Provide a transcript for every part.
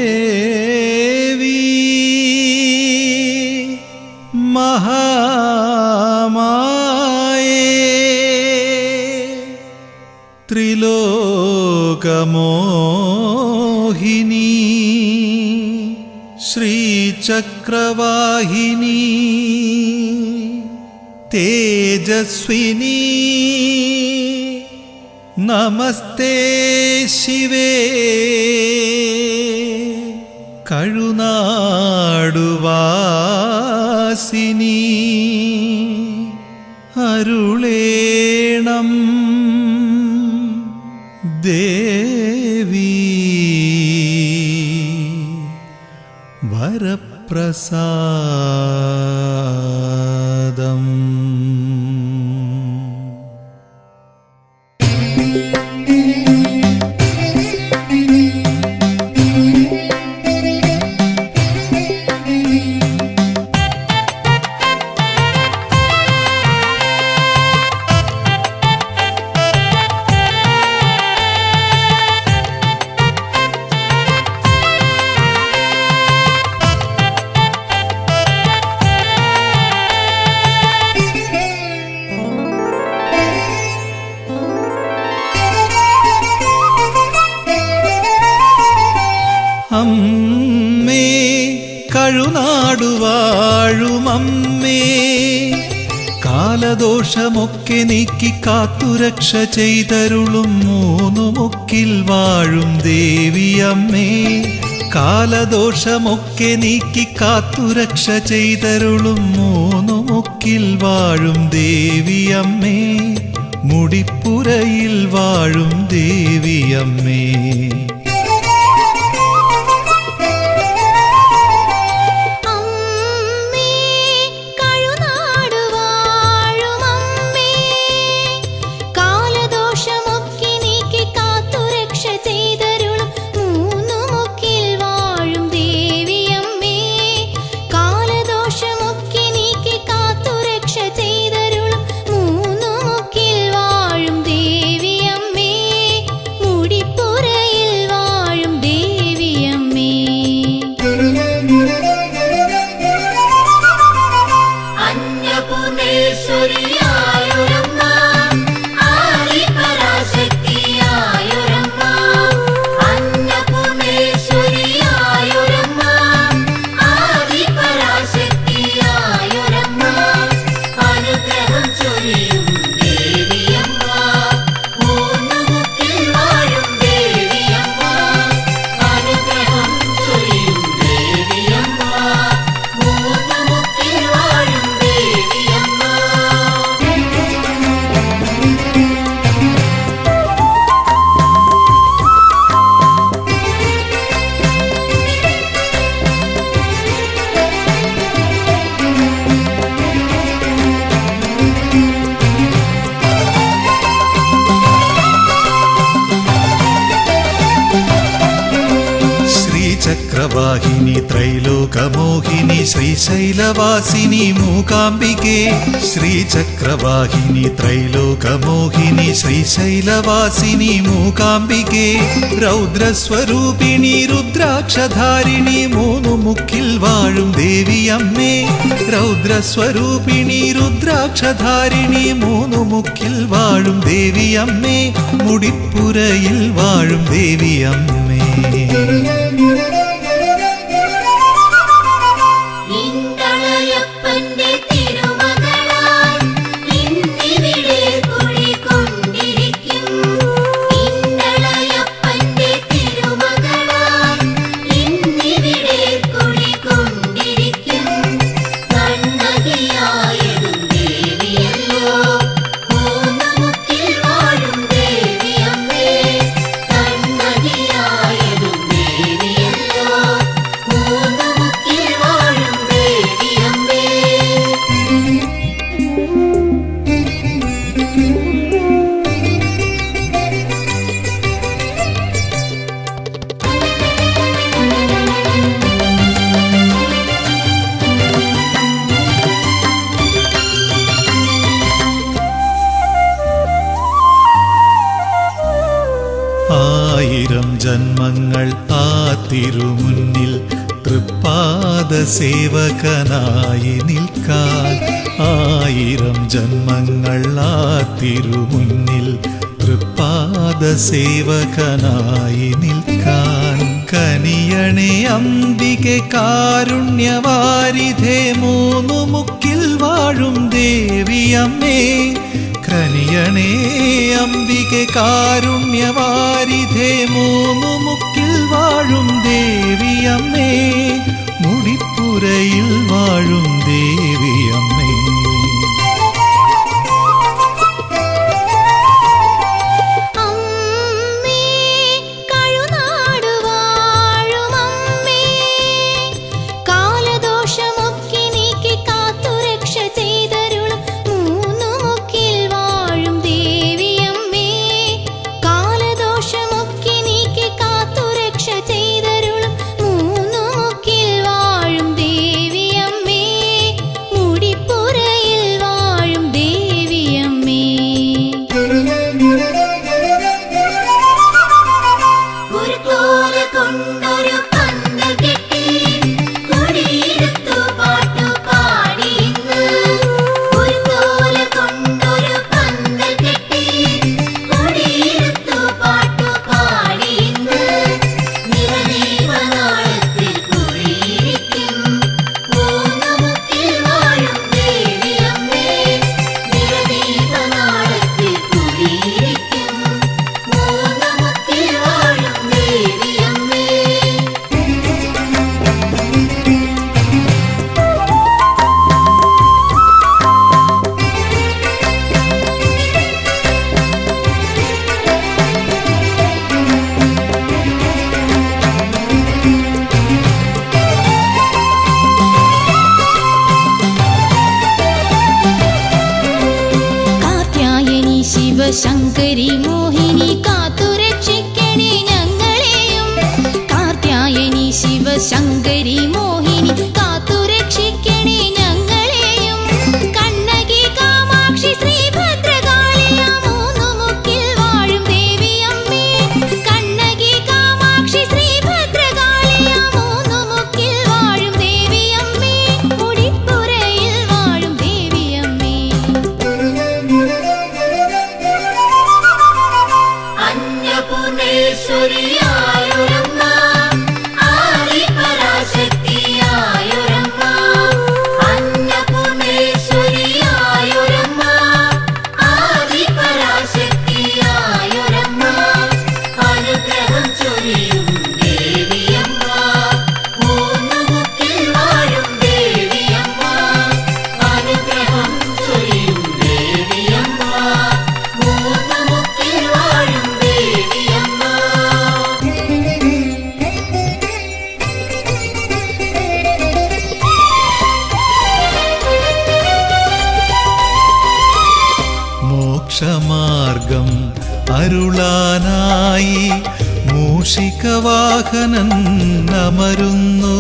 ദേവി മഹാമായേ ത്രിലോകമോഹിനി ശ്രീചക്രവാഹിനി തേജസ്വിനി നമസ്തേ ശിവേ കഴുനാടുവാസിനി അരുളേണം ദേവി വരപ്രസാദം. അമ്മേ കഴുനാടുവാഴുമമ്മേ കാലദോഷമൊക്കെ നീക്കി കാത്തുരക്ഷ ചെയ്തരുളും മൂന്നുമുക്കിൽ വാഴും ദേവിയമ്മേ കാലദോഷമൊക്കെ നീക്കി കാത്തുരക്ഷ ചെയ്തരുളും മൂന്നുമുക്കിൽ വാഴും ദേവിയമ്മേ മുടിപ്പുരയിൽ വാഴും ദേവിയമ്മേ ചക്രവാഹിനി ത്രൈലോകമോഹിനി ശ്രീശൈലവാസിനി മൂകാംബികേ ശ്രീചക്രവാഹിനി ത്രൈലോകമോഹിനി ശ്രീശൈലവാസിനി മൂകാംബികേ രൗദ്രസ്വരൂപിണി രുദ്രാക്ഷധാരിണി മൂന്നുമുക്കിൽ വാഴും ദേവിയമ്മേ രൗദ്രസ്വരൂപിണി രുദ്രാക്ഷധാരിണി മൂന്നുമുക്കിൽ വാഴും ദേവിയമ്മേ മുടിപ്പുരയിൽ വാഴും ദേവിയമ്മേ Yeah. ആയിരം ജന്മങ്ങൾ ആ തിരുമുന്നിൽ തൃപ്പാദ സേവകനായി നിൽക്കാൻ. ആയിരം ജന്മങ്ങൾ ആ തിരുമുന്നിൽ തൃപ്പാദ സേവകനായി നിൽക്കാൻ. കനിയണേ അംബികെ കാരുണ്യവാരിധേ മൂന്നു മുക്കിൽ വാഴും ദേവിയമ്മേ. കനിയണേ അംബികെ കാരുണ്യവാരിധേ മൂന്നു മുക്കിൽ വാഴും ദേവിയമ്മേ. മുടിപ്പുരയിൽ വാഴും ദേവിയമ്മേ. ശങ്കരി മോഹിനി കാത്തുരക്ഷിക്കണേ ഞങ്ങളെയും. കാർത്യായനി ശിവശങ്കരി മോഹിനി കാത്തുരക്ഷിക്കണേ ഞങ്ങളെയും. കണ്ണകി കാമാക്ഷി ശ്രീഭദ്രകാളിയ മൂന്നു മുക്കിൽ വാഴും ദേവിയമ്മേ. കണ്ണകി കാമാക്ഷി ശ്രീഭദ്രകാളിയ മൂന്നു മുക്കിൽ വാഴും ദേവിയമ്മേ. മുടിപ്പുരയിൽ വാഴും ദേവിയമ്മേ. അന്നപൂർണേശ്വരിയായൊരമ്മ, ആദിപരാശക്തിയായൊരമ്മ. അന്നപൂർണേശ്വരിയായൊരമ്മ, ആദിപരാശക്തിയായൊരമ്മ. അനുഗ്രഹം ചൊരിയും ദേവിയമ്മ. മൂന്നു മുക്കിൽ വാഴും ദേവിയമ്മ. അനുഗ്രഹം ചൊരിയും ദേവിയമ്മ. മൂന്നു മുക്കിൽ വാഴും ദേവിയമ്മ. മോക്ഷമാർഗം അരുളാനായി മൂഷികവാഹനൻ അമരുന്നു.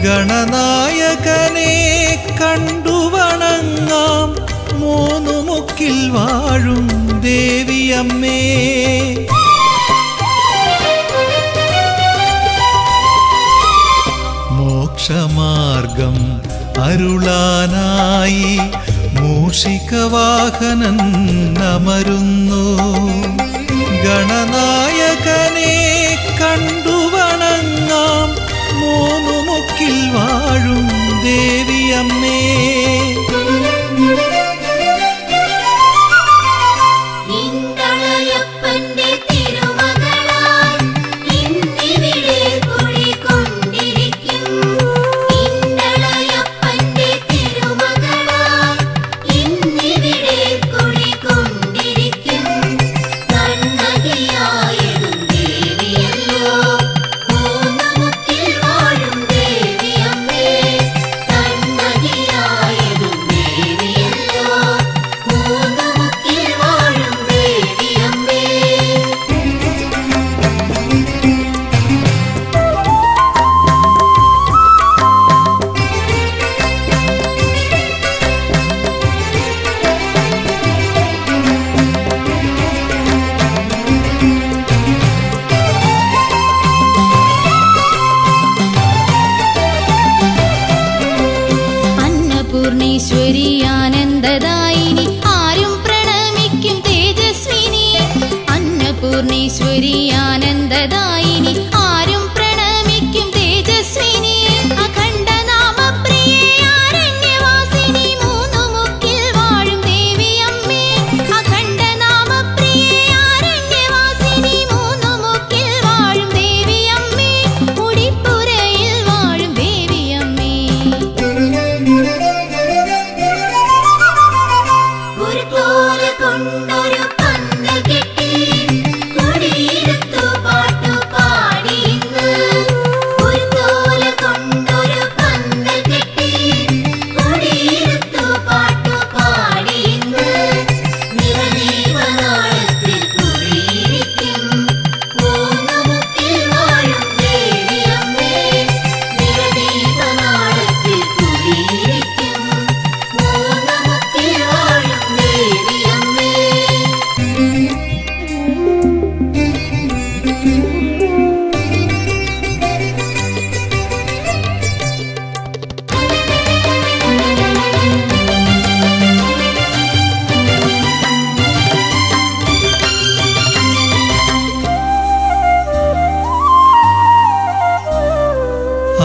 ഗണനായകനെ കണ്ടു വണങ്ങാം മൂന്നു മുക്കിൽ വാഴും ദേവിയമ്മേ. മോക്ഷമാർഗം അരുളാനായി മൂഷികവാഹനൻ അമരുന്നു. ഗണനായകനെ കണ്ടു വണങ്ങാം മൂന്നു മുക്കിൽ വാഴും ദേവിയമ്മേ. ഇന്തളയപ്പന്റെ തിരുമകളായി ഇന്നിവിടെ കുടികൊണ്ടിരിക്കും. ഇന്തളയപ്പന്റെ തിരുമകളായി ഇന്നിവിടെ കുടികൊണ്ടിരിക്കും. അന്നപൂർണേശ്വരി ആനന്ദദായിനി ആരും പ്രണമിക്കും തേജസ്വിനി അന്നപൂർണേശ്വരി ആനന്ദദായിനി ആരും പ്രണമിക്കും തേജസ്വിനി അഖണ്ഡ നാമപ്രിയേ ആരണ്യവാസിനി മൂന്നുമുക്കിൽ വാഴും ദേവിയമ്മേ അഖണ്ഡ നാമപ്രിയേ ആരണ്യവാസിനി മൂന്നുമുക്കിൽ വാഴും ദേവിയമ്മേ മുടിപ്പുരയിൽ വാഴും ദേവിയമ്മേ കുരുത്തോല കൊണ്ടൊരു പന്തൽ കെട്ടി കുടിയിരുത്തു പാട്ടു പാടി ഇന്ന്. കുരുത്തോല കൊണ്ടൊരു പന്തൽ കെട്ടി കുടിയിരുത്തു പാട്ടു പാടി ഇന്ന്. നിറദീപനാളത്തിൽ കുടിയിരിക്കും മൂന്നുമുക്കിൽ വാഴും ദേവിയമ്മേ. നിറദീപനാളത്തിൽ കുടിയിരിക്കും മൂന്നുമുക്കിൽ വാഴും ദേവിയമ്മേ.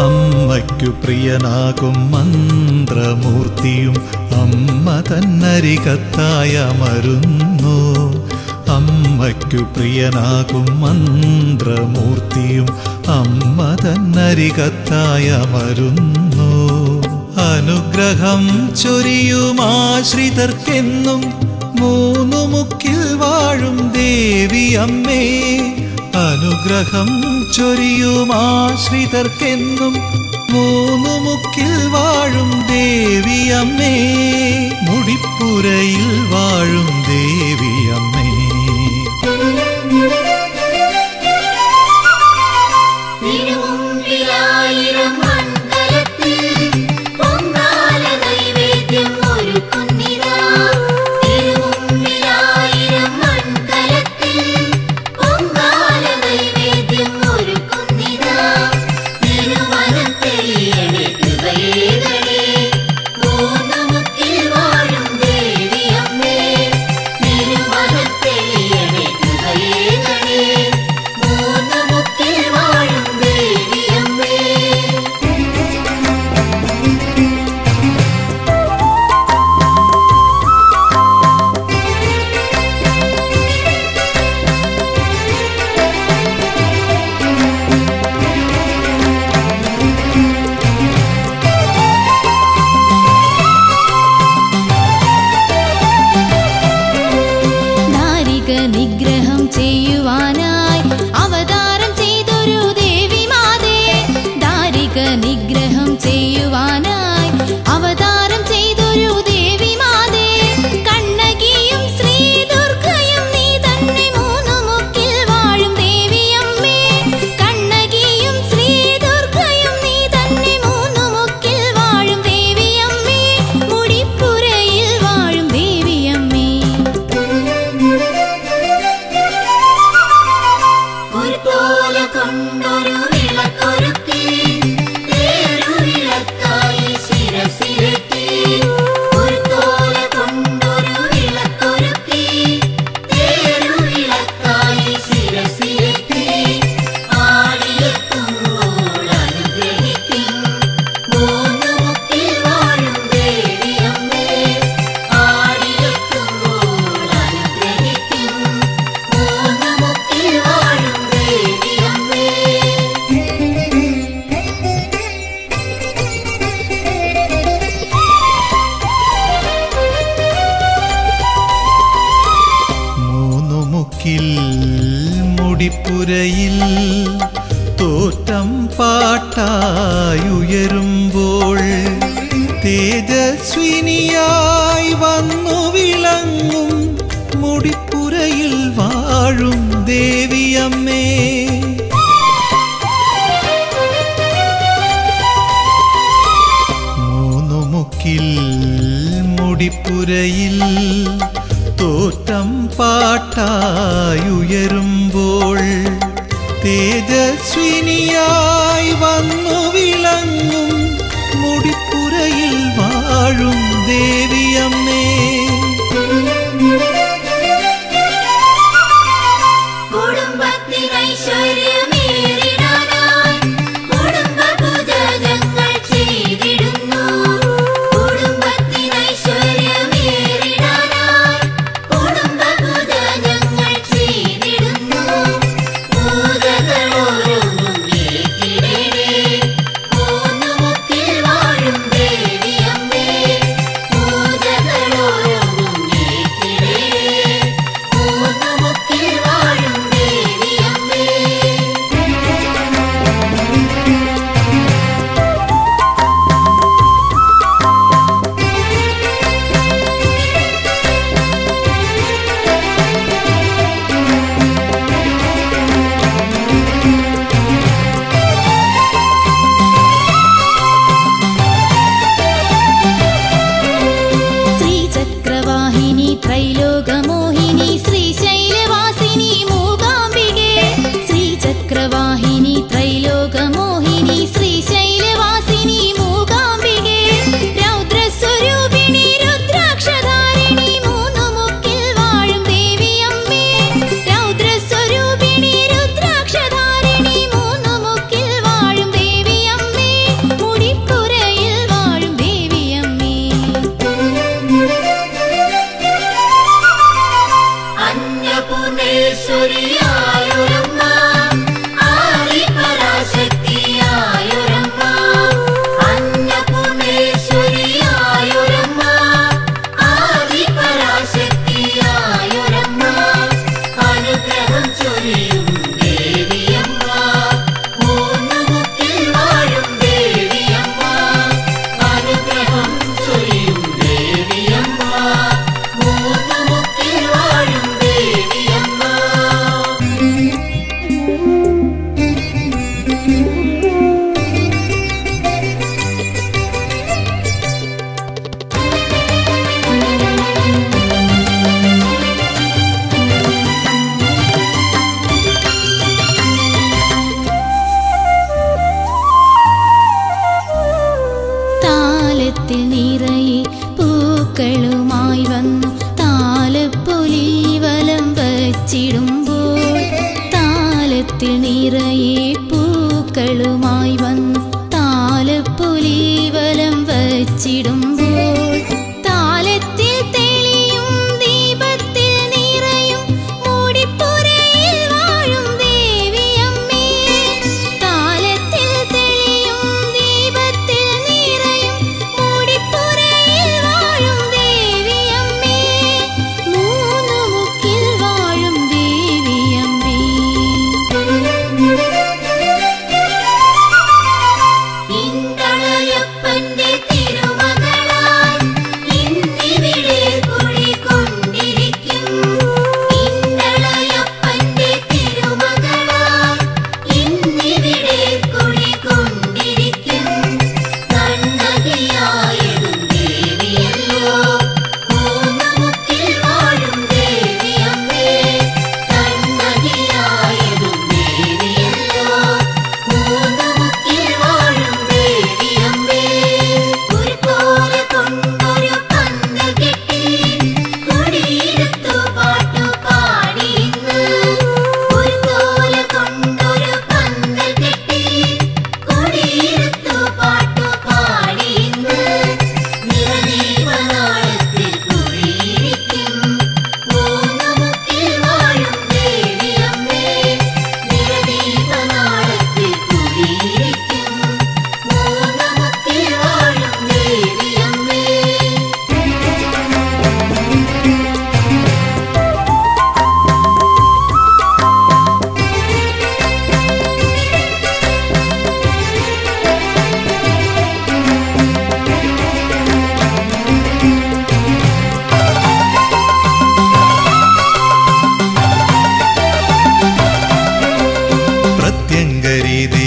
അമ്മയ്ക്കു പ്രിയനാകും മന്ത്രമൂർത്തിയും അമ്മ തന്നരികത്തായ അമരുന്നു. അമ്മയ്ക്കു പ്രിയനാകും മന്ത്രമൂർത്തിയും അമ്മ തന്നരികത്തായ അമരുന്നു. അനുഗ്രഹം ചൊരിയുമാശ്രിതർക്കെന്നും മൂന്നുമുക്കിൽ വാഴും ദേവിയമ്മേ. അനുഗ്രഹം ചൊരിയുമാശ്രിതർക്കെന്നും മൂന്നുമുക്കിൽ വാഴും ദേവിയമ്മേ. മുടിപ്പുരയിൽ വാഴും ദേവിയമ്മേ. തിരുമുമ്പിലായിരം മണ്ഡലത്തിൽ പൊങ്കാല നൈവേദ്യം ഒരുക്കുന്നിതാ. തിരുമുമ്പിലായിരം മണ്ഡലത്തിൽ പൊങ്കാല നൈവേദ്യം ഒരുക്കുന്നിതാ. തിരുമനം തെളിയണേ കൃപയേകണേ മൂന്നുമുക്കിൽ വാഴും ദേവിയമ്മേ. തിരുമനം തെളിയണേ കൃപയേകണേ മൂന്നുമുക്കിൽ വാഴും ദേവിയമ്മേ. ദാരിക നിഗ്രഹം ചെയ്യുവാനായി അവതാരം ചെയ്തൊരു ദേവി മാതേ. ദാരിക നിഗ്രഹം ചെയ്യുവാനായി അവതാരം ചെയ്തൊരു ദേവി മാതേ. കണ്ണകിയും ശ്രീ ദുർഗയും നീ തന്നെ മൂന്നുമുക്കിൽ വാഴും ദേവിയമ്മേ. കണ്ണകിയും ശ്രീ ദുർഗയും നീ തന്നെ മൂന്നുമുക്കിൽ വാഴും ദേവിയമ്മേ. മുടിപ്പുരയിൽ വാഴും ദേവിയമ്മേ. കുരുത്തോല കൊണ്ടൊരു വിളക്കൊരുക്കി തേരുവിളക്കായി ശിരസിലേറ്റി. കുരുത്തോല കൊണ്ടൊരു വിളക്കൊരുക്കി തേരുവിളക്കായി ശിരസിലേറ്റി. ആടിയെത്തുമ്പോൾ അനുഗ്രഹിക്കും മൂന്നുമുക്കിൽ വാഴും ദേവിയമ്മേ. ആടിയെത്തുമ്പോൾ അനുഗ്രഹിക്കും മൂന്നുമുക്കിൽ വാഴും ദേവിയമ്മേ. മൂന്നുമുക്കിൽ മുടിപ്പുരയിൽ തോറ്റം പാട്ടായുയരുമ്പോൾ തേജസ്വിനിയായി വന്നു വിളങ്ങും മുടിപ്പുരയിൽ വാഴും ദേവിയമ്മേ. മൂന്നുമുക്കിൽ മുടിപ്പുരയിൽ തോറ്റം പാട്ടായുയരുമ്പോൾ തേജസ്വിനിയായി വന്നു വിളങ്ങും മുടിപ്പുരയിൽ വാഴും ദേവിയമ്മേ. ത്രൈലോകമോഹിനി ശ്രീശൈലവാസിനി മൂകാംബികേ. ശ്രീചക്രവാഹിനി ത്രൈലോകമോഹിനി ശ്രീശൈലവാസിനി മൂകാംബികേ. രൗദ്രസ്വരൂപിണി രുദ്രാക്ഷധാരിണി മൂന്നുമുക്കിൽ വാഴും ദേവിയമ്മേ. രൗദ്രസ്വരൂപിണി രുദ്രാക്ഷധാരിണി മൂന്നുമുക്കിൽ വാഴും ദേവിയമ്മേ. മുടിപ്പുരയിൽ വാഴും ദേവിയമ്മേ. അന്നപൂർണേശ്വരിയായൊരമ്മ, ആദിപരാശക്തിയായൊരമ്മ. അന്നപൂർണേശ്വരിയായൊരമ്മ, ആദിപരാശക്തിയായൊരമ്മ. അനുഗ്രഹം ചൊരിയും ദേവിയമ്മ, മൂന്നുമുക്കിൽ വാഴും ദേവിയമ്മ. അനുഗ്രഹം ചൊരിയും ദേവിയമ്മ, മൂന്നുമുക്കിൽ വാഴും ദേവിയമ്മ. താലത്തിൽ നിറയെ പൂക്കളുമായി വന്നു താലപ്പൊലി വലം വച്ചിടുമ്പോൾ. താലത്തിൽ നിറയെ പൂക്കളുമായി വന്നു താലപ്പൊലി വലം വച്ചിടുമ്പോൾ. താലത്തിൽ തെളിയും ദീപത്തിൽ നിറയും മുടിപ്പുരയിൽ വാഴും ദേവിയമ്മേ. താലത്തിൽ തെളിയും ദീപത്തിൽ നിറയും മുടിപ്പുരയിൽ വാഴും ദേവിയമ്മേ. മൂന്നുമുക്കിൽ വാഴും ദേവിയമ്മേ.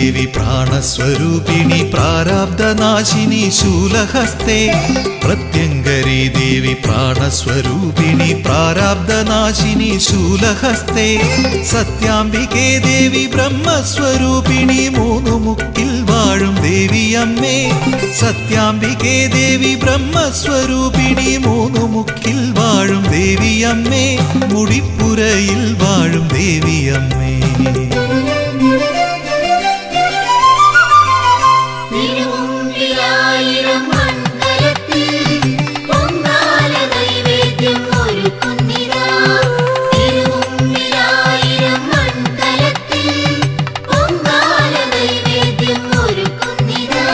ദേവി പ്രാണസ്വരൂപിണി പ്രാരാബ്ധനാശിനി ശൂലഹസ്തേ പ്രത്യങ്കരി ദേവി പ്രാണസ്വരൂപിണി പ്രാരാബ്ധനാശിനി ശൂലഹസ്തേ സത്യാംബികേ ദേവി ബ്രഹ്മസ്വരൂപിണി മൂന്നു മുക്കിൽ വാഴും ദേവിയമ്മേ സത്യാംബികേ ദേവി ബ്രഹ്മസ്വരൂപിണി മൂന്നു മുക്കിൽ വാഴും ദേവിയമ്മേ മുടിപ്പുരയിൽ വാഴും ദേവിയമ്മേ തിരുമുമ്പിലായിരം മൺകലത്തിൽ പൊങ്കാല നൈവേദ്യം ഒരുക്കുന്നിതാ. തിരുമുമ്പിലായിരം മൺകലത്തിൽ പൊങ്കാല നൈവേദ്യം ഒരുക്കുന്നിതാ.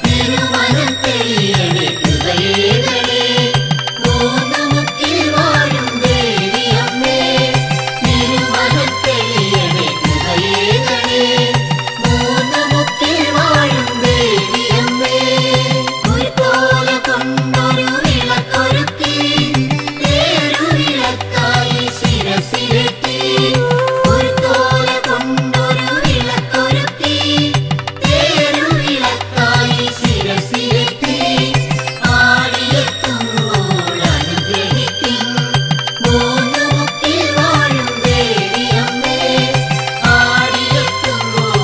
തിരുമനം തെളിയണേ കൃപയേകണേ മൂന്നു മുക്കിൽ വാഴും ദേവിയമ്മേ. തിരുമനം തെളിയണേ കൃപയേകണേ മൂന്നു മുക്കിൽ വാഴും ദേവിയമ്മേ. ഒരു കോല കൊണ്ടൊരു വിളക്കൊരുക്കി തേരുവിളക്കായി ശിരസിലേറ്റി. ഒരു കോല കൊണ്ടൊരു വിളക്കൊരുക്കി തേരുവിളക്കായി ശിരസിലേറ്റി. ആടിയെത്തുമ്പോൾ അനുഗ്രഹിക്കും മൂന്നു മുക്കിൽ വാഴും ദേവിയമ്മേ. ആടിയെത്തുമ്പോൾ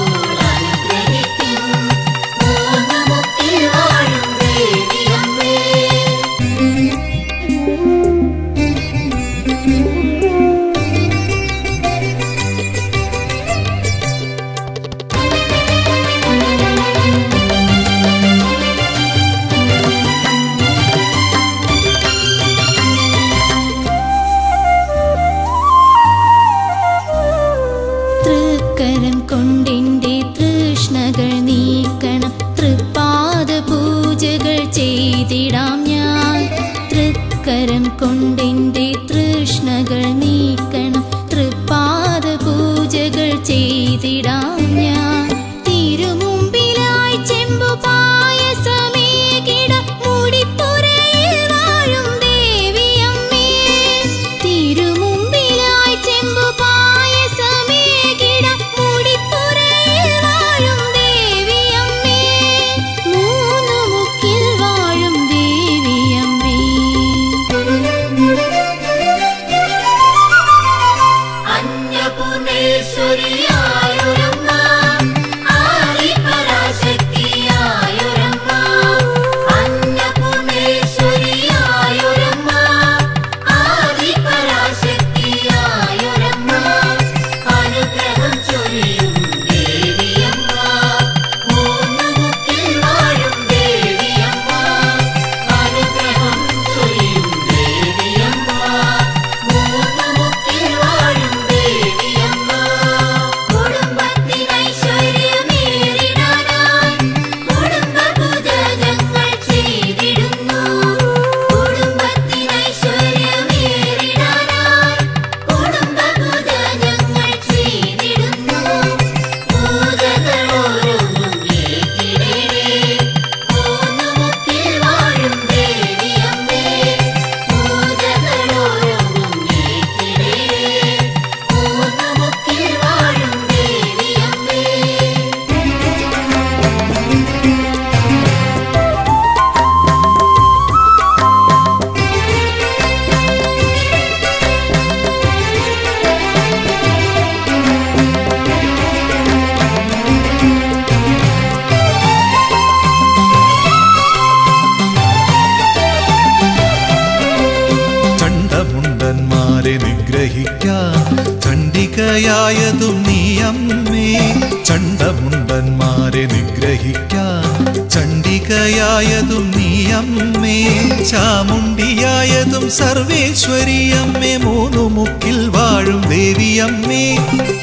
അനുഗ്രഹിക്കും മൂന്നു മുക്കിൽ വാഴും ദേവിയമ്മേ. തൃക്കരം കൊണ്ടെന്റെ തൃഷ്ണകൾ നീക്കണം തൃപ്പാദ പൂജകൾ ചെയ്തിടാം ഞാൻ. തൃക്കരം കൊണ്ടെന്റെ തൃഷ്ണകൾ നീക്കണം തൃപ്പാദ പൂജകൾ ചെയ്തിടാം ഞാൻ. തിരുമുമ്പിലായി ചെമ്പു പായസമേകിടാം മുടിപ്പുരയിൽ വാഴും ദേവിയമ്മേ. തിരുമുമ്പിലായി ചെമ്പു പായസമേകിടാം മുടിപ്പുരയിൽ വാഴും ദേവിയമ്മേ. മൂന്നു മുക്കിൽ വാഴും ദേവിയമ്മേ. അന്നപൂർണേശ്വരിയായൊരമ്മ ആദിപരാശക്തിയായൊരമ്മ. അന്നപൂർണേശ്വരിയായൊരമ്മ ആദിപരാശക്തിയായൊരമ്മ. അനുഗ്രഹം ചൊരിയും ദേവിയമ്മ മൂന്നു മുക്കിൽ വാഴും ദേവിയമ്മ. അനുഗ്രഹം ചൊരിയും ദേവിയമ്മ മൂന്നു മുക്കിൽ വാഴും ദേവിയമ്മ. കുടുംബത്തിനൈശ്വര്യമേറിടാനായി കുടുംബപൂജകൾ ചെയ്തിടുന്നു. കുടുംബത്തിനൈശ്വര്യമേറിടാനായി കുടുംബപൂജകൾ ചെയ്തിടുന്നു. പൂജകളോരോന്നും ഏറ്റിടണേ മൂന്നു മുക്കിൽ വാഴും ദേവിയമ്മേ. പൂജകളോരോന്നും ഏറ്റിടണേ മൂന്നു മുക്കിൽ വാഴും ദേവിയമ്മേ. ചണ്ഡമുണ്ടന്മാരെ നിഗ്രഹിക്കാൻ ചണ്ഡികയായതും നീയമ്മേ. ചണ്ഡമുണ്ടന്മാരെ നിഗ്രഹിക്കാൻ ചണ്ഡികയായതും നീയമ്മേ. ചാമുണ്ടിയായതും സർവേശ്വരിയമ്മേ മൂന്നു മുക്കിൽ വാഴും ദേവിയമ്മേ.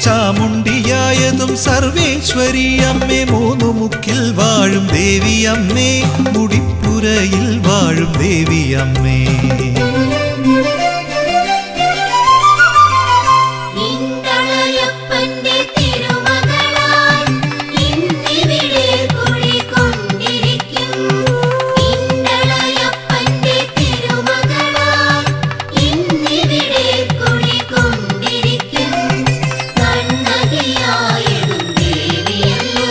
ചാമുണ്ടിയായതും സർവേശ്വരിയമ്മേ മൂന്നു മുക്കിൽ വാഴും ദേവിയമ്മേ. മുടിപ്പുരയിൽ വാഴും ദേവിയമ്മേ. ഇന്തളയപ്പന്റെ തിരുമകളായി ഇന്നിവിടെ കുടികൊണ്ടിരിക്കും. ഇന്തളയപ്പന്റെ തിരുമകളായി ഇന്നിവിടെ കുടികൊണ്ടിരിക്കും. കണ്ണകിയായതും ദേവിയല്ലോ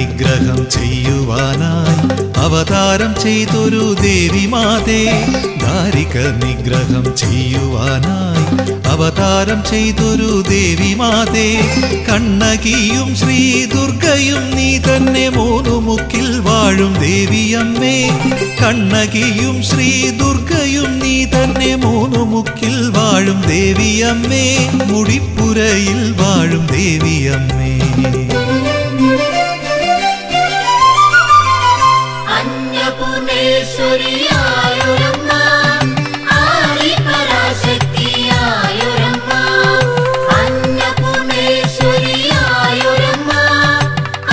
നിഗ്രഹം ചെയ്യുവാനായി അവതാരം ചെയ്തൊരു ദേവിമാതേ. ദാരിക നിഗ്രഹം ചെയ്യുവാനായി അവതാരം ചെയ്തൊരു ദേവിമാതേ. കണ്ണകിയും ശ്രീ ദുർഗയും നീ തന്നെ മൂന്നു മുക്കിൽ വാഴും ദേവിയമ്മേ. കണ്ണകിയും ശ്രീ ദുർഗയും നീ തന്നെ മൂന്നു മുക്കിൽ വാഴും ദേവിയമ്മേ. മുടിപ്പുരയിൽ വാഴും ദേവിയമ്മേ. അന്നപൂർണേശ്വരിയായൊരമ്മ, ആദിപരാശക്തിയായൊരമ്മ. അന്നപൂർണേശ്വരിയായൊരമ്മ,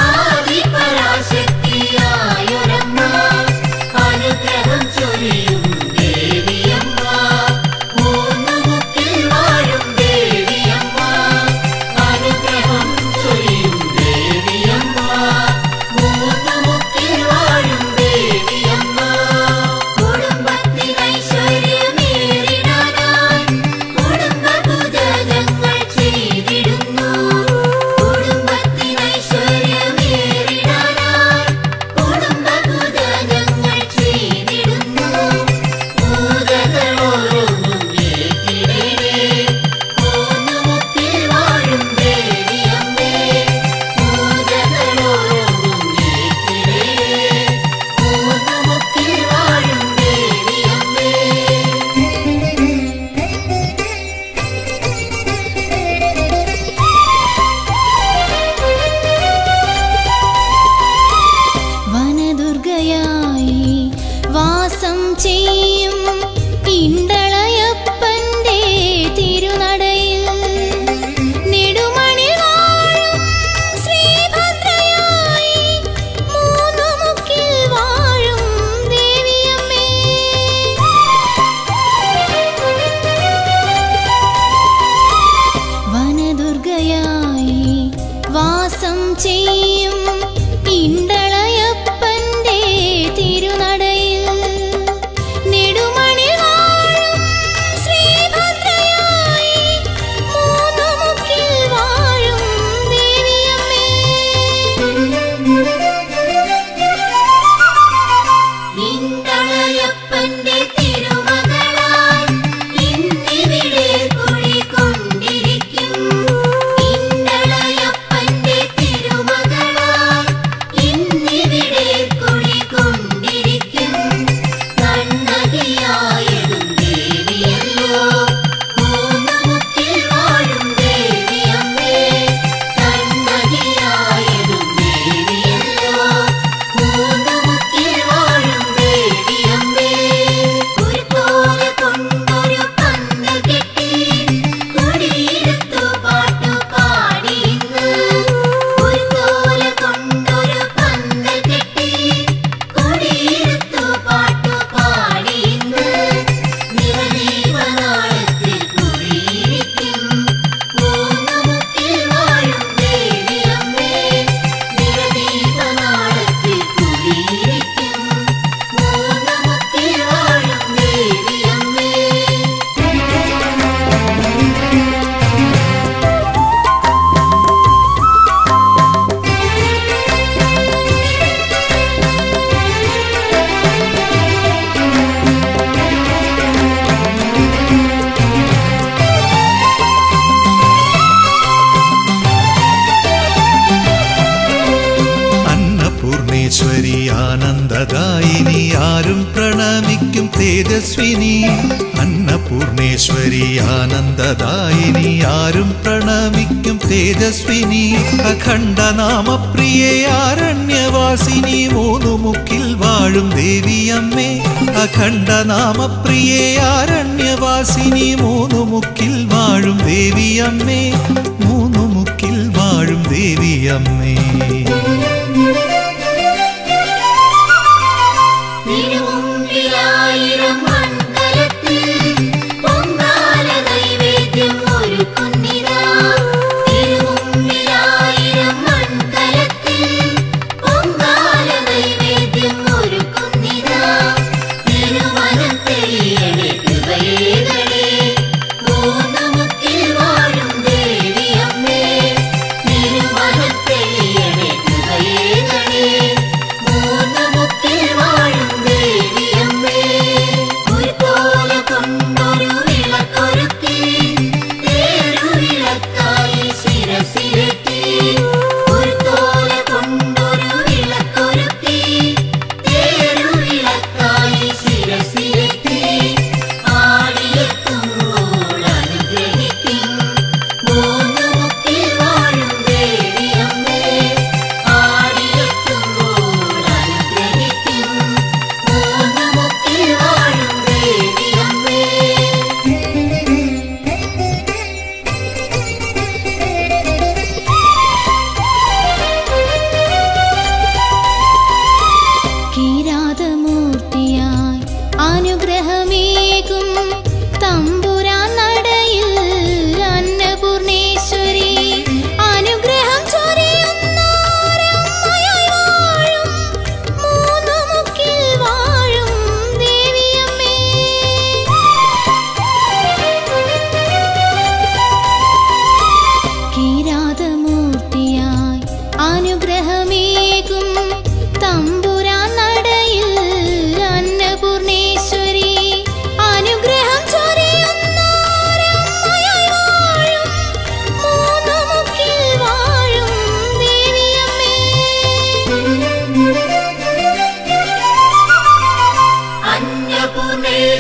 ആദിപരാശക്തിയായൊരമ്മ. അനുഗ്രഹം ചൊരിയും ദേവിയമ്മ, മൂന്നു മുക്കിൽ വാഴും ദേവിയമ്മ. അനുഗ്രഹം ചൊരിയും ദേവിയമ്മ, മൂന്നു മുക്കിൽ വാഴും ദേവിയമ്മ. കുടുംബത്തിനൈശ്വര്യമേറിടാനായി കുടുംബപൂജകൾ ചെയ്തിടുന്നു. കുടുംബത്തിനൈശ്വര്യമേറിടാനായി കുടുംബപൂജകൾ ചെയ്തിടുന്നു. പൂജകളോരോന്നും ഏറ്റിടണേ, മൂന്നു മുക്കിൽ വാഴും ദേവിയമ്മേ. പൂജകളോരോന്നും ഏറ്റിടണേ, മൂന്നു മുക്കിൽ വാഴും ദേവിയമ്മേ. വനദുർഗയായി വാസം ചെയ്യും ഇണ്ടളയപ്പന്റെ തിരുനടയിൽ നെടുമണി വാഴും ശ്രീഭദ്രയായി മൂന്നു മുക്കിൽ വാഴും ദേവിയമ്മേ. വനദുർഗയായി വാസം ചെയ്യും ഇണ്ടളയപ്പന്റെ തിരുനടയിൽ നെടുമണി വാഴും ശ്രീഭദ്രയായി മൂന്നു മുക്കിൽ വാഴും ദേവിയമ്മേ. ഇണ്ടളയപ്പന്റെ തിരുമകളായി ഇന്നിവിടെ കുടികൊണ്ടിരിക്കും. ഇണ്ടളയപ്പന്റെ തിരുമകളായി ഇന്നിവിടെ കുടികൊണ്ടിരിക്കും. കണ്ണകിയായതും ദേവിയല്ലോ, മൂന്നു മുക്കിൽ വാഴും ദേവിയമ്മേ. കണ്ണകിയായതും ദേവിയല്ലോ, മൂന്നു മുക്കിൽ വാഴും ദേവിയമ്മേ. കുരുത്തോല കൊണ്ടൊരു പന്തൽ കെട്ടി കുടിയിരുത്തു പാട്ടുപാടി ഇന്ന്. കുരുത്തോല കൊണ്ടൊരു പന്തൽ കെട്ടി കുടിയിരുത്തു പാട്ടുപാടി ഇന്ന്. നിറദീപനാളത്തിൽ കുടിയിരിക്കും, മൂന്നു മുക്കിൽ വാഴും ദേവിയമ്മേ. നിറദീപനാളത്തിൽ കുടിയിരിക്കും, മൂന്നു മുക്കിൽ വാഴും ദേവിയമ്മേ. അന്നപൂർണേശ്വരി ആനന്ദദായിനി ആരും പ്രണമിക്കും തേജസ്വിനി. അന്നപൂർണേശ്വരി ആനന്ദദായിനി ആരും പ്രണമിക്കും തേജസ്വിനി. അഖണ്ഡനാമപ്രിയേ ആരണ്യവാസിനി മൂന്നു മുക്കിൽ വാഴും ദേവിയമ്മേ. അഖണ്ഡനാമപ്രിയേ ആരണ്യവാസിനി മൂന്നു മുക്കിൽ വാഴും ദേവിയമ്മേ. മൂന്നു മുക്കിൽ വാഴും ദേവിയമ്മേ. തിരുമുമ്പിലായിരം മൺകലത്തിൽ പൊങ്കാല നൈവേദ്യം ഒരുക്കുന്നിതാ. തിരുമുമ്പിലായിരം മൺകലത്തിൽ പൊങ്കാല നൈവേദ്യം ഒരുക്കുന്നിതാ. തിരുമനം തെളിയണേ കൃപയേകണേ, മൂന്നു മുക്കിൽ വാഴും ദേവിയമ്മേ. തിരുമനം തെളിയണേ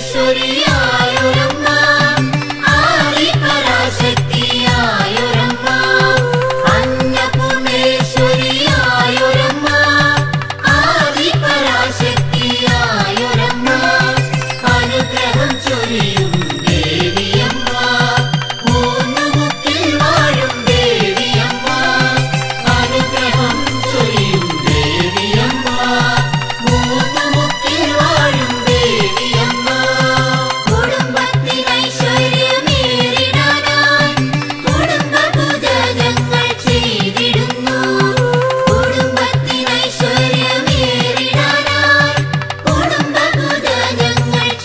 പരമേശ്വരിയായൊരമ്മ ആദിപരാശക്തിയായൊരമ്മ അന്നപൂർണേശ്വരിയായൊരമ്മ ആദിപരാശക്തിയായൊരമ്മ അനുഗ്രഹം ചൊരിയും ദേവിയമ്മ മൂന്നുമുക്കിൽ വാഴും ദേവിയമ്മ അനുഗ്രഹം ചൊരിയും ദേവിയമ്മ മൂന്നുമുക്കിൽ വാഴും ദേവിയമ്മ കുടുംബത്തിനൈശ്വര്യമേറിടാനായി കുടുംബപൂജകൾ ചെയ്തിടുന്നു കുടുംബത്തിനൈശ്വര്യമേറിടാനായി കുടുംബപൂജകൾ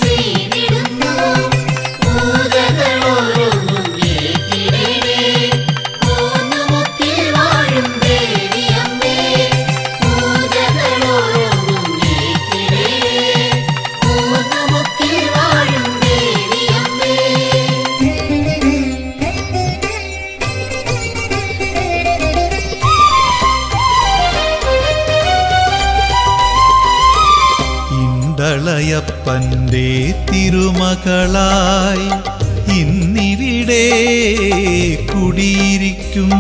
ചെയ്തിടുന്നു പൂജകളോരോന്നും ഏറ്റിടേ മൂന്നുമുക്കിൽ വാഴും ദേവിയമ്മേ പൂജകളോരോന്നും ഏറ്റിടേ മൂന്നുമുക്കിൽ വാഴും ദേവിയമ്മേ ഇണ്ടളയപ്പൻ്റെ തിരുമകളായി ഇന്നിവിടെ കുടിയിരിക്കും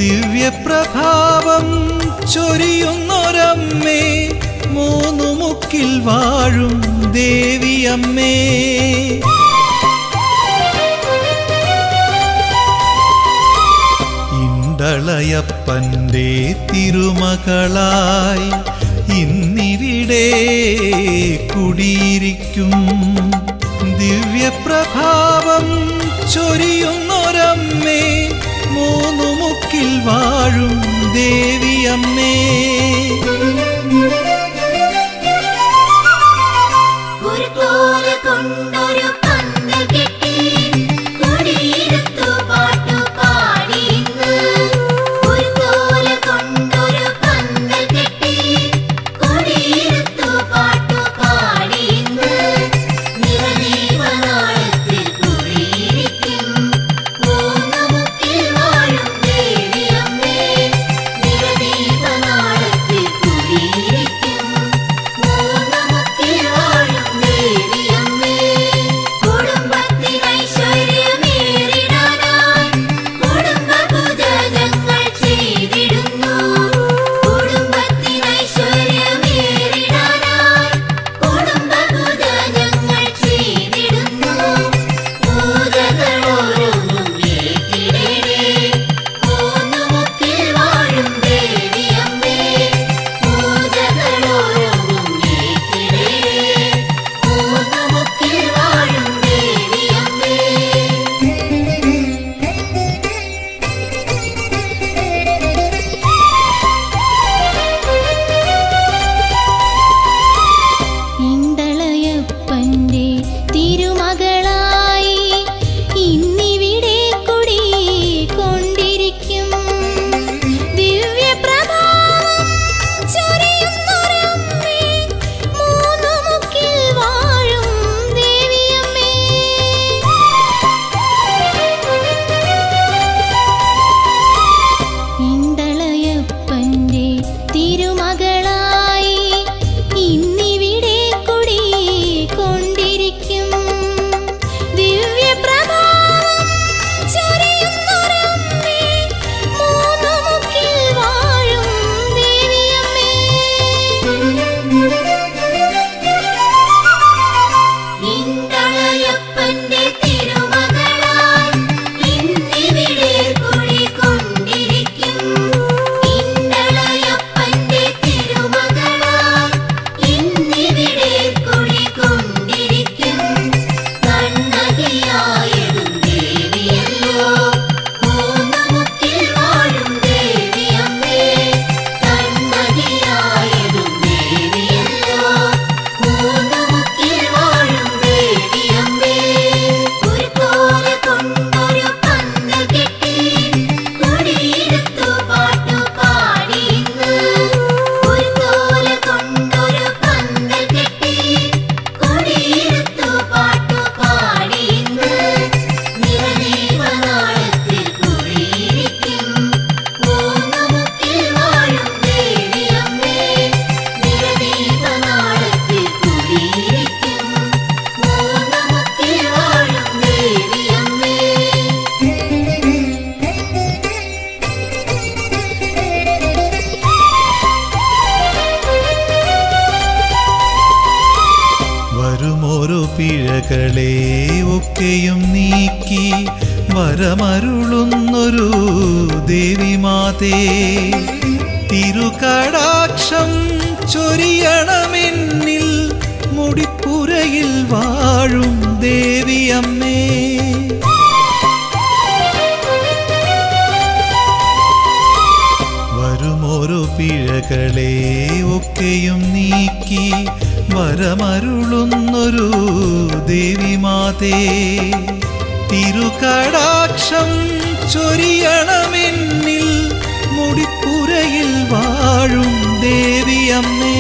ദിവ്യപ്രഭാവം ചൊരിയുന്നൊരമ്മേ മൂന്നുമുക്കിൽ വാഴും ദേവിയമ്മേ ഇണ്ടളയപ്പൻ്റെ തിരുമകളായി ഇന്നിവിടെ കുടിയിരിക്കും ദിവ്യപ്രഭാവം ചൊരിയുന്നൊരമ്മേ മൂന്നുമുക്കിൽ വാഴും ദേവിയമ്മേ കുരുത്തോല കൊണ്ടൊരു പന്തൽ കെട്ടി കുടിയിരുത്തു പാട്ടു പാടിയിന്ന് കുരുത്തോല കൊണ്ടൊരു പന്തൽ കെട്ടി കുടിയിരുത്തു പാട്ടു പാടിയിന്ന് നിറദീപനാളത്തിൽ കുടിയിരിക്കും മൂന്നുമുക്കിൽ വാഴും ദേവിയമ്മേ നിറദീപനാളത്തിൽ കുടിയിരിക്കും മൂന്നുമുക്കിൽ വാഴും ദേവിയമ്മേ പിഴകളെ ഒക്കെയും നീക്കി വരമരുളുന്നൊരു ദേവിമാതേ, തിരുകടാക്ഷം ചൊരിയണമെന്നിൽ മുടിപ്പുരയിൽ വാഴും ദേവിയമ്മേ. വരുമോരോ പിഴകളെ ഒക്കെയും നീക്കി വരമരുളുന്നൊരു ദേവിമാതേ, തിരുകടാക്ഷം ചൊരിയണമെന്നിൽ മുടിപ്പുരയിൽ വാഴും ദേവിയമ്മേ.